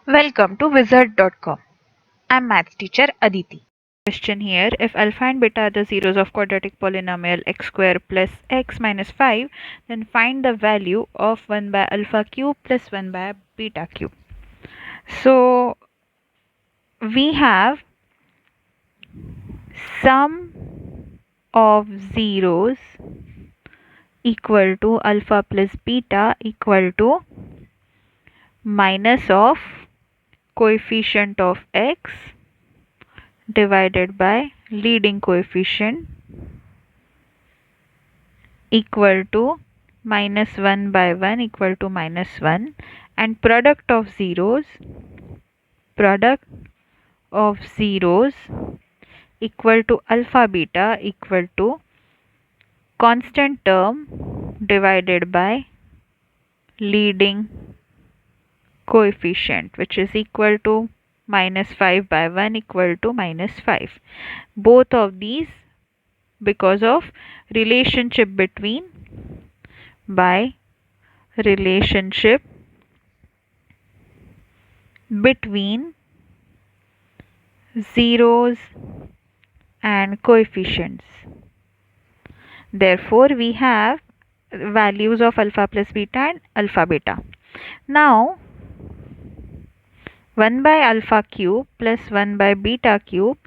Welcome to wizard.com. I'm maths teacher Aditi. Question here: if alpha and beta are the zeros of quadratic polynomial x square plus x minus 5, then find the value of 1 by alpha cube plus 1 by beta cube. So we have sum of zeros equal to alpha plus beta equal to minus of coefficient of x divided by leading coefficient equal to minus 1 by 1 equal to minus 1, and product of zeros equal to alpha beta equal to constant term divided by leading coefficient, which is equal to minus 5 by 1 equal to minus 5. Both of these because of relationship between zeros and coefficients. Therefore, we have values of alpha plus beta and alpha beta. Now, 1 by alpha cube plus 1 by beta cube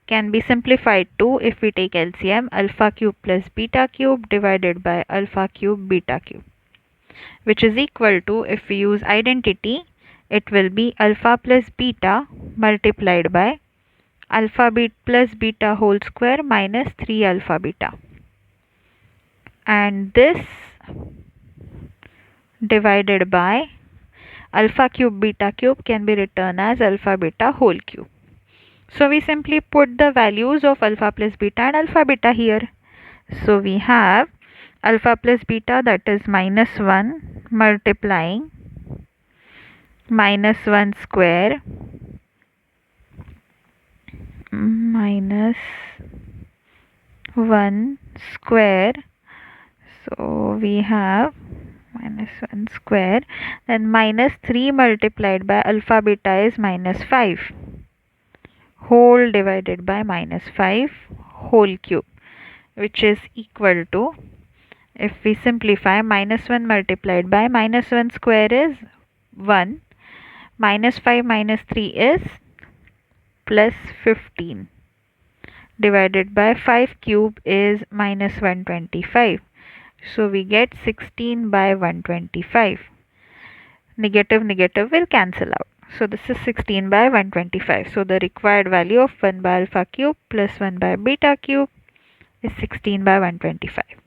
can be simplified to, if we take LCM, alpha cube plus beta cube divided by alpha cube beta cube, which is equal to, if we use identity, it will be alpha plus beta multiplied by alpha plus beta whole square minus 3 alpha beta, and this divided by alpha cube beta cube can be written as alpha beta whole cube. So we simply put the values of alpha plus beta and alpha beta here. So we have alpha plus beta, that is minus 1 multiplying minus 1 square minus 1 square. So we have minus 1 square, then minus 3 multiplied by alpha beta is minus 5 whole divided by minus 5 whole cube, which is equal to, if we simplify, minus 1 multiplied by minus 1 square is 1, minus 5 minus 3 is plus 15 divided by 5 cube is minus 125. So we get 16 by 125. Negative will cancel out. So this is 16 by 125. So the required value of 1 by alpha cube plus 1 by beta cube is 16 by 125.